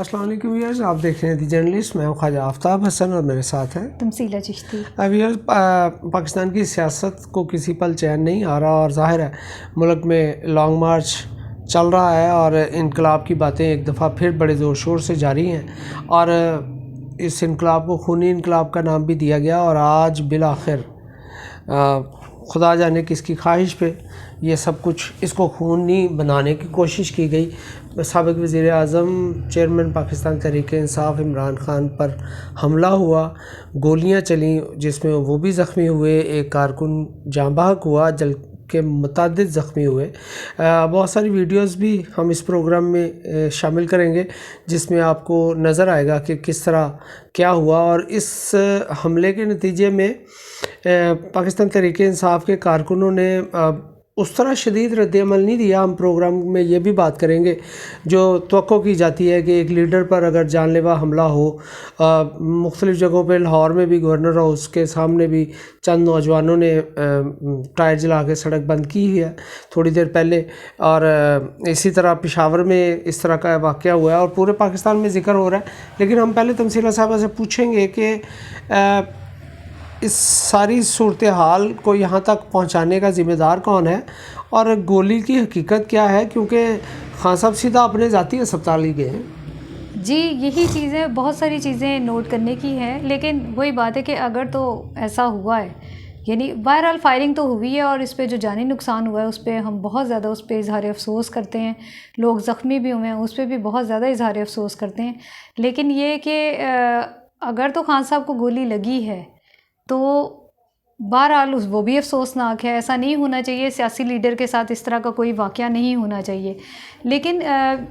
السلام علیکم ویئرز، آپ دیکھ رہے ہیں دی جرنلسٹ. میں ہوں خواجہ آفتاب حسن اور میرے ساتھ ہیں تمثیلہ چشتی. ویئرز، پاکستان کی سیاست کو کسی پل چین نہیں آ رہا اور ظاہر ہے ملک میں لانگ مارچ چل رہا ہے اور انقلاب کی باتیں ایک دفعہ پھر بڑے زور شور سے جاری ہیں اور اس انقلاب کو خونی انقلاب کا نام بھی دیا گیا. اور آج بالآخر خدا جانے کس کی خواہش پہ یہ سب کچھ اس کو خونی بنانے کی کوشش کی گئی. سابق وزیر اعظم چیئرمین پاکستان تحریک انصاف عمران خان پر حملہ ہوا، گولیاں چلیں جس میں وہ بھی زخمی ہوئے، ایک کارکن جاں بحق ہوا جبکہ متعدد زخمی ہوئے. بہت ساری ویڈیوز بھی ہم اس پروگرام میں شامل کریں گے جس میں آپ کو نظر آئے گا کہ کس طرح کیا ہوا. اور اس حملے کے نتیجے میں پاکستان تحریک انصاف کے کارکنوں نے اس طرح شدید رد عمل نہیں دیا. ہم پروگرام میں یہ بھی بات کریں گے جو توقع کی جاتی ہے کہ ایک لیڈر پر اگر جان لیوا حملہ ہو. مختلف جگہوں پہ لاہور میں بھی گورنر ہاؤس کے سامنے بھی چند نوجوانوں نے ٹائر جلا کے سڑک بند کی ہے تھوڑی دیر پہلے، اور اسی طرح پشاور میں اس طرح کا واقعہ ہوا ہے اور پورے پاکستان میں ذکر ہو رہا ہے. لیکن ہم پہلے تمثیلہ صاحبہ سے پوچھیں گے کہ اس ساری صورتحال کو یہاں تک پہنچانے کا ذمہ دار کون ہے اور گولی کی حقیقت کیا ہے، کیونکہ خان صاحب سیدھا اپنے ذاتی اسپتال ہی گئے ہیں. جی، یہی چیزیں بہت ساری چیزیں نوٹ کرنے کی ہیں، لیکن وہی بات ہے کہ اگر تو ایسا ہوا ہے، یعنی بہرحال فائرنگ تو ہوئی ہے اور اس پہ جو جانی نقصان ہوا ہے اس پہ ہم بہت زیادہ اس پہ اظہار افسوس کرتے ہیں. لوگ زخمی بھی ہوئے ہیں اس پہ بھی بہت زیادہ اظہار افسوس کرتے ہیں. لیکن یہ کہ اگر تو خان صاحب کو گولی لگی ہے تو بہرحال وہ بھی افسوسناک ہے. ایسا نہیں ہونا چاہیے، سیاسی لیڈر کے ساتھ اس طرح کا کوئی واقعہ نہیں ہونا چاہیے. لیکن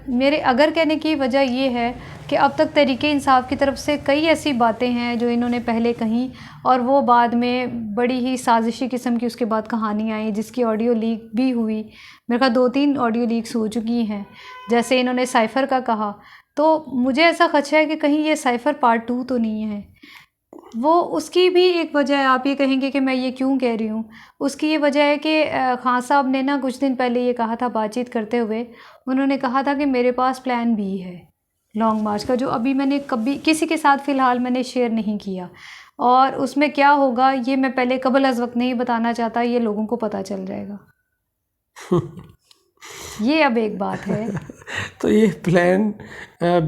میرے اگر کہنے کی وجہ یہ ہے کہ اب تک تحریک انصاف کی طرف سے کئی ایسی باتیں ہیں جو انہوں نے پہلے کہیں اور وہ بعد میں بڑی ہی سازشی قسم کی اس کے بعد کہانی آئی جس کی آڈیو لیک بھی ہوئی. میرے خیال 2-3 آڈیو لیکس ہو چکی ہیں. جیسے انہوں نے سائفر کا کہا، تو مجھے ایسا خدشہ ہے کہ کہیں یہ سائفر پارٹ 2 تو نہیں ہے. وہ اس کی بھی ایک وجہ ہے، آپ یہ کہیں گے کہ میں یہ کیوں کہہ رہی ہوں. اس کی یہ وجہ ہے کہ خان صاحب نے کچھ دن پہلے یہ کہا تھا بات چیت کرتے ہوئے، انہوں نے کہا تھا کہ میرے پاس پلان بھی ہے لانگ مارچ کا، جو ابھی میں نے کبھی کسی کے ساتھ فی الحال میں نے شیئر نہیں کیا. اور اس میں کیا ہوگا یہ میں پہلے قبل از وقت نہیں بتانا چاہتا، یہ لوگوں کو پتہ چل جائے گا. یہ اب ایک بات ہے. تو یہ پلان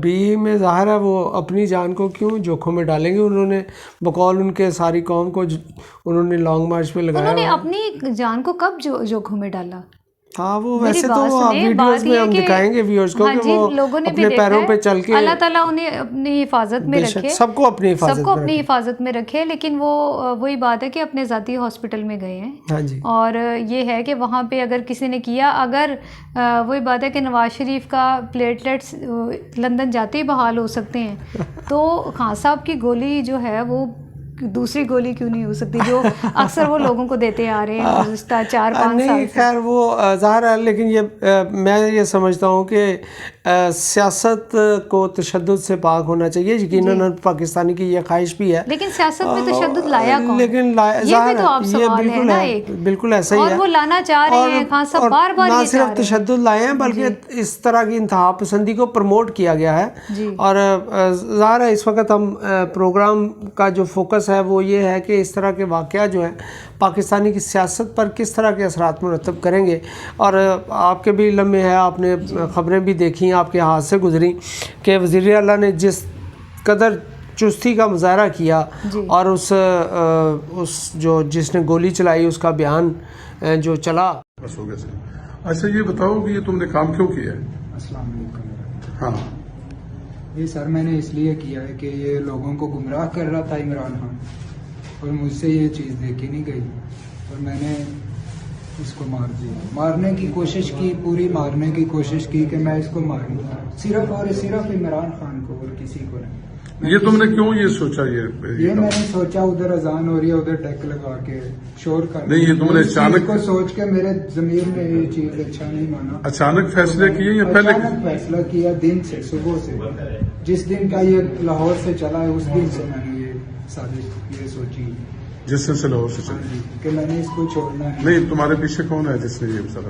بی میں ظاہر ہے وہ اپنی جان کو کیوں جوکھوں میں ڈالیں گے. انہوں نے بقول ان کے ساری قوم کو انہوں نے لانگ مارچ پہ لگایا. انہوں نے اپنی جان کو کب جوکھوں میں ڈالا؟ ہاں، وہ ویسے تو ویڈیوز میں ہم دکھائیں گے ویورز کو کہ وہ اپنے پیروں پہ چل کے، اللہ تعالیٰ انہیں اپنی حفاظت میں رکھے، سب کو اپنی حفاظت میں رکھے. لیکن وہ وہی بات ہے کہ اپنے ذاتی ہاسپٹل میں گئے ہیں. اور یہ ہے کہ وہاں پہ اگر کسی نے کیا، اگر وہی بات ہے کہ نواز شریف کا پلیٹلیٹس لندن جاتے ہی بحال ہو سکتے ہیں تو خان صاحب کی گولی جو ہے وہ دوسری گولی کیوں نہیں ہو سکتی جو اکثر وہ لوگوں کو دیتے آ رہے ہیں گزشتہ 4-5 سال سے. خیر وہ ظاہر ہے، لیکن میں یہ سمجھتا ہوں کہ سیاست کو تشدد سے پاک ہونا چاہیے. یقیناً پاکستانی کی یہ خواہش بھی ہے، لیکن سیاست میں تشدد لایا کون؟ لیکن یہ بھی تو آپ سوال ہے نا ایک. بالکل ایسا ہی ہے، اور وہ لانا چاہ رہے ہیں خان صاحب بار بار. نہ صرف تشدد لائے ہیں بلکہ اس طرح کی انتہا پسندی کو پروموٹ کیا گیا ہے. اور ظاہر ہے اس وقت ہم پروگرام کا جو فوکس ہے وہ یہ ہے کہ اس طرح کے واقعہ جو ہیں پاکستانی کی سیاست پر کس طرح کے اثرات مرتب کریں گے. اور آپ کے بھی لمحے ہیں، آپ نے خبریں بھی دیکھی، آپ کے ہاتھ سے گزری کہ وزیر اعلیٰ نے جس قدر چستی کا مظاہرہ کیا اور اس جس نے گولی چلائی اس کا بیان جو چلا. بس ہو گیا. اچھا یہ بتاؤ کہ یہ تم نے کام کیوں کیا ہے؟ السلام علیکم. ہاں، یہ سر میں نے اس لیے کیا ہے کہ یہ لوگوں کو گمراہ کر رہا تھا عمران خان، اور مجھ سے یہ چیز دیکھی نہیں گئی اور میں نے اس کو مار دیا. مارنے کی کوشش کی، پوری مارنے کی کوشش کی کہ میں اس کو ماروں، صرف اور صرف عمران خان کو اور کسی کو نہیں. یہ تم نے کیوں یہ سوچا؟ یہ میں نے سوچا ادھر اذان ہو رہی ہے، ادھر ڈیک لگا کے شور کر نہیں، یہ تم نے اچانک کو سوچ کے میرے ضمیر میں یہ چیز اچھا نہیں مانا. اچانک فیصلے کیے یا پہلے؟ اچانک فیصلہ کیا، دن سے، صبح سے، جس دن کا یہ لاہور سے چلا ہے اس دن سے میں نے یہ سازش یہ سوچی. جس دن سے لاہور سے چلا کہ میں نے اس کو چھوڑنا ہے. نہیں، تمہارے پیچھے کون ہے جس نے یہ سرا؟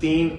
3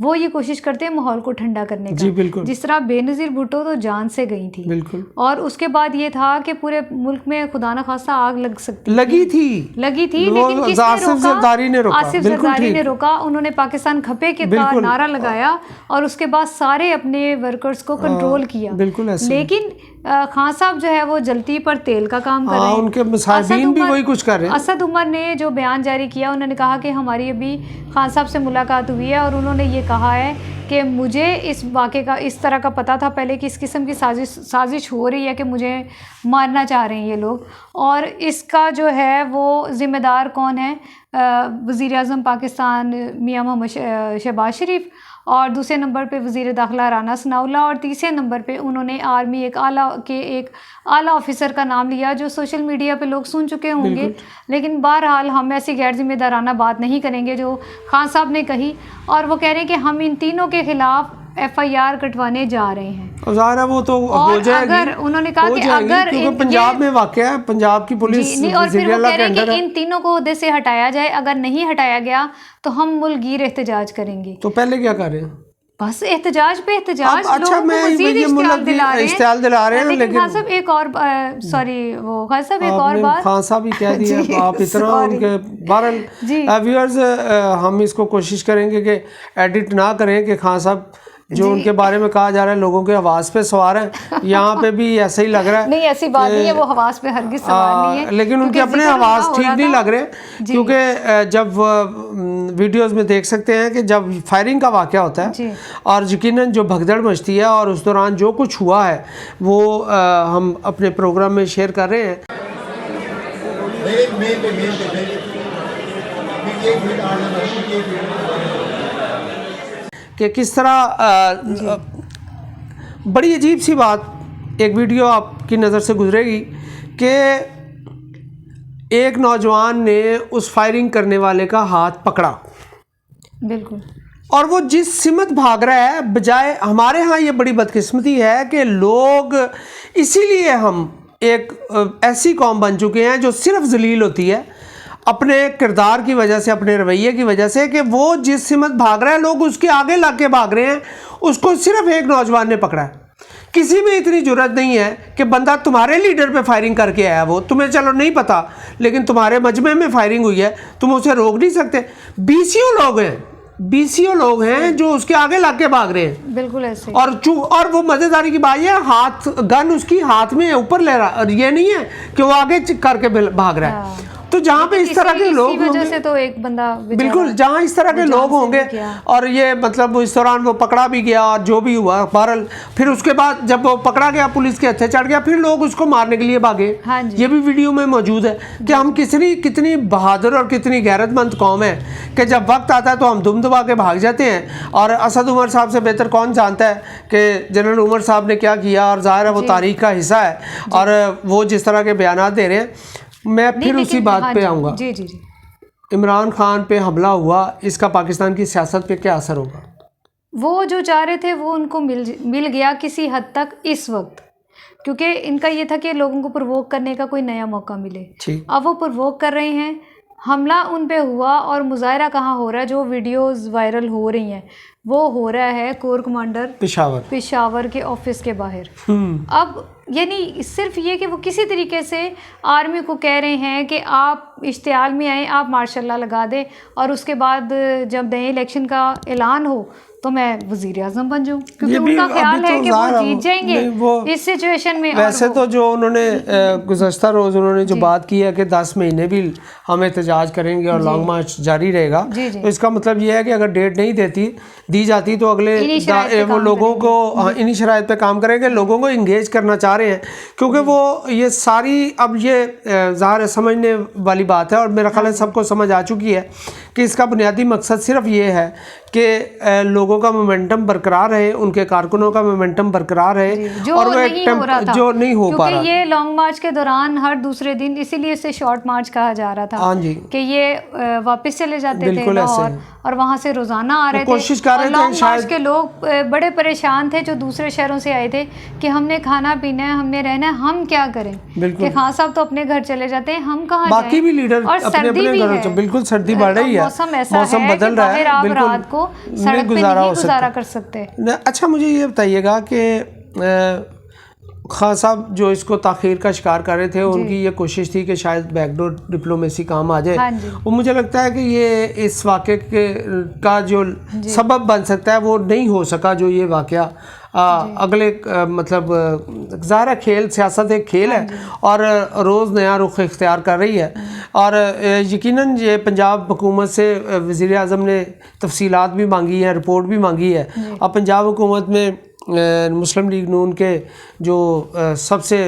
وہ یہ کوشش کرتے ہیں ماحول کو ٹھنڈا کرنے کا. جی بالکل. جس طرح بے نظیر بھٹو تو جان سے گئی تھی بالکل. اور اس کے بعد یہ تھا کہ پورے ملک میں خدا نخواستہ آگ لگی تھی لیکن کس آصف زرداری نے روکا. آصف زرداری نے روکا. انہوں نے پاکستان کھپے کے نعرہ لگایا اور اس کے بعد سارے اپنے ورکرز کو کنٹرول کیا. لیکن خان صاحب جو ہے وہ جلتی پر تیل کا کام کر رہے ہیں. ان کے مصاحبین بھی وہی کچھ کر رہے ہیں. اسد عمر نے جو بیان جاری کیا, انہوں نے کہا کہ ہماری ابھی خان صاحب سے ملاقات ہوئی ہے اور انہوں نے یہ کہا ہے کہ مجھے اس واقعے کا اس طرح کا پتہ تھا پہلے کہ اس قسم کی سازش ہو رہی ہے کہ مجھے مارنا چاہ رہے ہیں یہ لوگ, اور اس کا جو ہے وہ ذمہ دار کون ہے؟ وزیر اعظم پاکستان میاں محمد شہباز شریف, اور دوسرے نمبر پہ وزیر داخلہ رانا ثناء اللہ, اور تیسرے نمبر پہ انہوں نے آرمی ایک اعلیٰ آفیسر کا نام لیا جو سوشل میڈیا پہ لوگ سن چکے ہوں گے. لیکن بہرحال ہم ایسی غیر ذمہ دارانہ بات نہیں کریں گے جو خان صاحب نے کہی, اور وہ کہہ رہے ہیں کہ ہم ان تینوں کے خلاف FIR کٹوانے جا رہے ہیں. ظاہر ہے وہ تو ہو جائے گی. اگر انہوں نے کہا کہ اگر پنجاب میں واقع ہے, پنجاب کی پولیس اور پھر وہ کہہ رہے ہیں کہ ان تینوں کو عہدے سے ہٹایا جائے, اگر نہیں ہٹایا گیا تو ہم ملک گیر احتجاج کریں گے. تو پہلے کیا کر رہے ہیں؟ بس احتجاج پہ احتجاج. اچھا میں یہ ملک اشتعال دلا رہے ہیں. لیکن خان صاحب ایک اور خان صاحب ایک اور بات, خان صاحب ہی کہہ دیا آپ اتنا ان کے. بہرحال ویورز ہم اس کو کوشش کریں گے کہ ایڈٹ نہ کریں کہ خان صاحب جو ان کے بارے میں کہا جا رہا ہے لوگوں کے حواس پہ سوار ہیں, یہاں پہ بھی ایسا ہی لگ رہا ہے. نہیں ایسی بات نہیں ہے, وہ حواس پہ ہرگز سوار نہیں ہے, لیکن ان کے اپنے حواس ٹھیک نہیں لگ رہے. کیونکہ جب ویڈیوز میں دیکھ سکتے ہیں کہ جب فائرنگ کا واقعہ ہوتا ہے اور یقیناً جو بھگدڑ مچتی ہے, اور اس دوران جو کچھ ہوا ہے وہ ہم اپنے پروگرام میں شیئر کر رہے ہیں. کہ کس طرح بڑی عجیب سی بات, ایک ویڈیو آپ کی نظر سے گزرے گی کہ ایک نوجوان نے اس فائرنگ کرنے والے کا ہاتھ پکڑا. بالکل. اور وہ جس سمت بھاگ رہا ہے, بجائے ہمارے ہاں یہ بڑی بدقسمتی ہے کہ لوگ, اسی لیے ہم ایک ایسی قوم بن چکے ہیں جو صرف ذلیل ہوتی ہے اپنے کردار کی وجہ سے, اپنے رویے کی وجہ سے, کہ وہ جس سمت بھاگ رہا ہے لوگ اس کے آگے لگ کے بھاگ رہے ہیں. اس کو صرف ایک نوجوان نے پکڑا ہے. کسی میں اتنی جرت نہیں ہے کہ بندہ تمہارے لیڈر پہ فائرنگ کر کے آیا, وہ تمہیں چلو نہیں پتا لیکن تمہارے مجمع میں فائرنگ ہوئی ہے, تم اسے روک نہیں سکتے. BCO لوگ ہیں جو اس کے آگے لگ کے بھاگ رہے ہیں. بالکل ایسے. اور وہ مزیداری کی بات یہ ہے, ہاتھ گن اس کی ہاتھ میں اوپر لے رہا, اور یہ نہیں ہے کہ وہ آگے کر کے بھاگ رہا ہے. تو جہاں پہ اس طرح کے لوگ ہوں گے, تو ایک بندہ بالکل جہاں اس طرح کے لوگ ہوں گے, اور یہ مطلب اس دوران وہ پکڑا بھی گیا اور جو بھی ہوا بہرحال, پھر اس کے بعد جب وہ پکڑا گیا پولیس کے ہتھے چڑھ گیا, پھر لوگ اس کو مارنے کے لیے بھاگے. یہ بھی ویڈیو میں موجود ہے کہ ہم کتنی بہادر اور کتنی غیرت مند قوم ہے کہ جب وقت آتا ہے تو ہم دم دبا کے بھاگ جاتے ہیں. اور اسد عمر صاحب سے بہتر کون جانتا ہے کہ جنرل عمر صاحب نے کیا کیا, اور ظاہر ہے وہ تاریخ کا حصہ ہے, اور وہ جس طرح کے بیانات دے رہے ہیں. میں پھر اسی بات پہ آؤں گا. عمران خان پہ حملہ ہوا, اس کا پاکستان کی سیاست پہ کیا اثر ہوگا؟ وہ جو چاہ رہے تھے وہ ان کو مل گیا کسی حد تک اس وقت, کیونکہ ان کا یہ تھا کہ لوگوں کو پرووک کرنے کا کوئی نیا موقع ملے. اب وہ پرووک کر رہے ہیں, حملہ ان پہ ہوا, اور مظاہرہ کہاں ہو رہا ہے؟ جو ویڈیوز وائرل ہو رہی ہیں وہ ہو رہا ہے کور کمانڈر پشاور کے آفس کے باہر. اب یعنی صرف یہ کہ وہ کسی طریقے سے آرمی کو کہہ رہے ہیں کہ آپ اشتعال میں آئیں, آپ مارشاء اللہ لگا دیں, اور اس کے بعد جب نئے الیکشن کا اعلان ہو تو میں وزیر اعظم بن جاؤں, کیونکہ ان کا خیال ہے کہ وہ جیت جائیں گے اس سچویشن میں. ویسے تو جو انہوں نے گزشتہ روز انہوں نے جو بات کی ہے کہ 10 مہینے بھی ہم احتجاج کریں گے اور لانگ مارچ جاری رہے گا, تو اس کا مطلب یہ ہے کہ اگر ڈیٹ نہیں دی جاتی تو اگلے وہ لوگوں کو انہی شرائط پہ کام کریں گے, لوگوں کو انگیج کرنا چاہ رہے ہیں. کیونکہ وہ یہ ساری, اب یہ ظاہر سمجھنے والی بات ہے, اور میرا خیال ہے سب کو سمجھ آ چکی ہے کہ اس کا بنیادی مقصد صرف یہ ہے کہ لوگوں کا مومنٹم برقرار رہے, ان کے کارکنوں کا مومنٹم برقرار رہے, اور وہ جو نہیں ہو پا رہا. یہ لانگ مارچ کے دوران ہر دوسرے دن, اسی لیے اسے شارٹ مارچ کہا جا رہا تھا کہ یہ واپس چلے جاتے تھے لاہور, اور وہاں سے روزانہ آ رہے تھے. کوشش کر رہے تھے لانگ مارچ شاید کے لوگ بڑے پریشان تھے جو دوسرے شہروں سے آئے تھے کہ ہم نے کھانا پینا ہے، ہم نے رہنا ہے، ہم کیا کریں؟ بالکل، کہ خان صاحب تو اپنے گھر چلے جاتے ہیں، ہم کہاں باقی جائیں؟ بھی لیڈر اور اپنے سردی اپنے بھی گھروں ہے، سے، بالکل سردی بڑھ رہی ہے، موسم ایسا موسم ہے بدل کہ رہا ہے، باہر آپ بالکل رات کو نہیں سڑک پہ گزارا نہیں ہو گزارا سکتا۔ کر سکتے۔ اچھا مجھے یہ بتائیے گا کہ خان صاحب جو اس کو تاخیر کا شکار کر رہے تھے، ان کی یہ کوشش تھی کہ شاید بیک ڈور ڈپلومیسی کام آ جائے، ہاں جی، وہ مجھے لگتا ہے کہ یہ اس واقعے کا جو سبب بن سکتا ہے وہ نہیں ہو سکا، جو یہ واقعہ اگلے مطلب ظاہر ہے کھیل، سیاست ایک کھیل ہے اور روز نیا رخ اختیار کر رہی ہے، اور یقیناً یہ پنجاب حکومت سے وزیر اعظم نے تفصیلات بھی مانگی ہیں، رپورٹ بھی مانگی ہے۔ اب پنجاب حکومت میں مسلم لیگ نون کے جو سب سے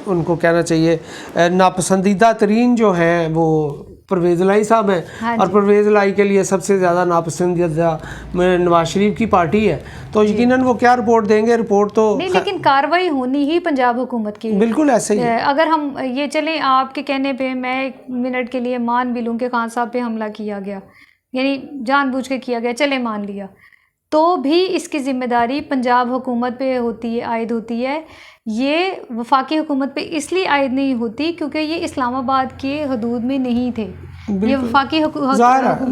ان کو کہنا چاہیے ناپسندیدہ ترین جو ہیں وہ پرویز الہی صاحب ہیں، اور پرویز الہی کے لیے سب سے زیادہ ناپسندیدہ نواز شریف کی پارٹی ہے، تو یقیناً وہ کیا رپورٹ دیں گے؟ رپورٹ تو نہیں، لیکن کارروائی ہونی ہی پنجاب حکومت کی بالکل ایسے ہی ہے۔ اگر ہم یہ چلیں آپ کے کہنے پہ میں ایک منٹ کے لیے مان بھی لوں کہ خان صاحب پہ حملہ کیا گیا، یعنی جان بوجھ کے کیا گیا، چلے مان لیا، تو بھی اس کی ذمہ داری پنجاب حکومت پہ ہوتی ہے، عائد ہوتی ہے۔ یہ وفاقی حکومت پہ اس لیے عائد نہیں ہوتی کیونکہ یہ اسلام آباد کے حدود میں نہیں تھے، یہ وفاقی حکومت کی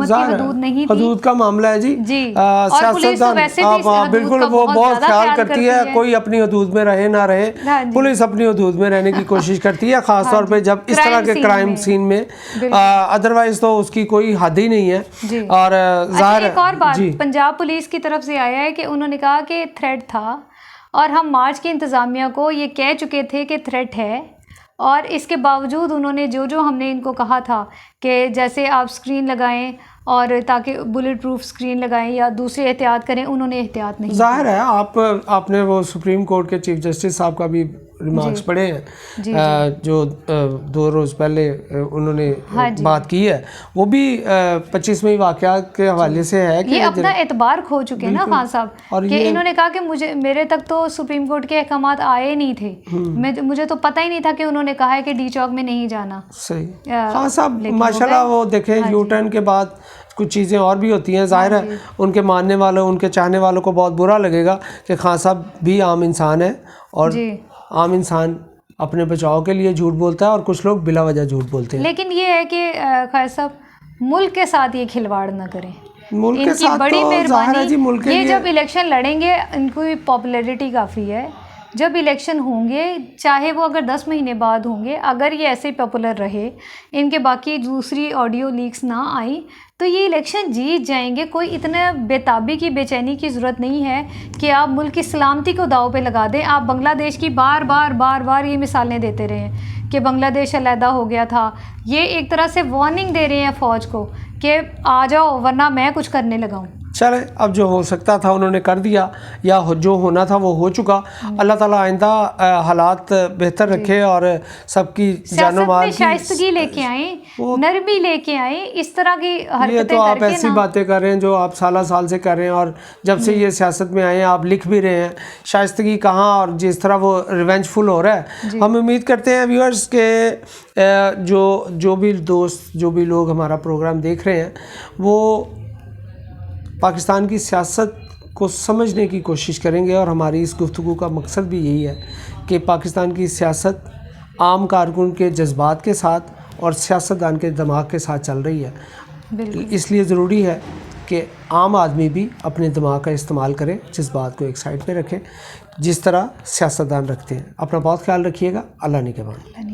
حدود نہیں تھی، حدود کا معاملہ ہے جی، جی، اور پولیس تو ویسے بھی حدود بالکل کا وہ بہت خیال زیادہ کرتی ہے، کوئی اپنی حدود میں رہے نہ رہے، پولیس اپنی حدود میں رہنے کی کوشش کرتی ہے، خاص طور پہ جب اس طرح کے کرائم سین میں، ادروائز تو اس کی کوئی حد ہی نہیں ہے۔ اور ظاہر ایک اور بات پنجاب پولیس کی طرف سے آیا ہے کہ انہوں نے کہا کہ تھریٹ تھا، اور ہم مارچ کی انتظامیہ کو یہ کہہ چکے تھے کہ تھریٹ ہے، اور اس کے باوجود انہوں نے جو ہم نے ان کو کہا تھا کہ جیسے آپ سکرین لگائیں اور تاکہ بلٹ پروف سکرین لگائیں یا دوسرے احتیاط کریں، انہوں نے احتیاط نہیں۔ ظاہر ہے آپ نے وہ سپریم کورٹ کے چیف جسٹس صاحب کا بھی ریمارکس پڑھے ہیں، جو 2 روز پہلے انہوں نے بات کی ہے، وہ بھی 25ویں واقعات کے حوالے سے ہے کہ یہ اپنا اعتبار کھو چکے ہیں نا خان صاحب، کہ انہوں نے کہا کہ میرے تک تو سپریم کورٹ کے احکامات آئے نہیں تھے، مجھے تو پتہ ہی نہیں تھا کہ انہوں نے کہا ہے کہ ڈی چوک میں نہیں جانا۔ صحیح، خان صاحب ماشاءاللہ وہ دیکھیں یو ٹرن کے بعد کچھ چیزیں اور بھی ہوتی ہیں، ظاہر ہے ان کے ماننے والوں، ان کے چاہنے والوں کو بہت برا لگے گا کہ خان صاحب بھی عام انسان ہے، اور عام انسان اپنے بچاؤ کے لیے جھوٹ بولتا ہے، اور کچھ لوگ بلا وجہ جھوٹ بولتے ہیں۔ لیکن یہ ہے کہ خیر صاحب ملک کے ساتھ یہ کھلواڑ نہ کریں، ملک کے ساتھ بڑی مہربانی، یہ جب الیکشن لڑیں گے ان کی پاپولیرٹی کافی ہے، جب الیکشن ہوں گے چاہے وہ اگر 10 مہینے بعد ہوں گے، اگر یہ ایسے پاپولر رہے، ان کے باقی دوسری آڈیو لیکس نہ آئیں تو یہ الیکشن جیت جائیں گے۔ کوئی اتنا بےتابی کی، بے چینی کی ضرورت نہیں ہے کہ آپ ملک کی سلامتی کو داؤ پہ لگا دیں۔ آپ بنگلہ دیش کی بار بار یہ مثالیں دیتے رہے ہیں کہ بنگلہ دیش علیحدہ ہو گیا تھا، یہ ایک طرح سے وارننگ دے رہے ہیں فوج کو کہ آ جاؤ ورنہ میں کچھ کرنے لگا ہوں۔ چلے اب جو ہو سکتا تھا انہوں نے کر دیا، یا جو ہونا تھا وہ ہو چکا۔ اللہ تعالیٰ آئندہ حالات بہتر رکھے اور سب کی جان و مال کی شائستگی لے کے آئیں، نرمی لے کے آئیں، اس طرح کی حرکتیں یہ تو آپ کر کے ایسی باتیں کر رہے ہیں جو آپ سال سے کر رہے ہیں، اور جب سے یہ سیاست میں آئے ہیں آپ لکھ بھی رہے ہیں، شائستگی کہاں، اور جس طرح وہ ریونج فل ہو رہا ہے۔ ہم امید کرتے ہیں ویورز کہ جو بھی دوست، جو بھی لوگ ہمارا پروگرام دیکھ رہے ہیں، وہ پاکستان کی سیاست کو سمجھنے کی کوشش کریں گے، اور ہماری اس گفتگو کا مقصد بھی یہی ہے کہ پاکستان کی سیاست عام کارکن کے جذبات کے ساتھ اور سیاستدان کے دماغ کے ساتھ چل رہی ہے۔ اس لیے ضروری ہے کہ عام آدمی بھی اپنے دماغ کا استعمال کرے، جذبات کو ایک سائڈ پہ رکھیں، جس طرح سیاستدان رکھتے ہیں۔ اپنا بہت خیال رکھیے گا، اللہ نگہبان۔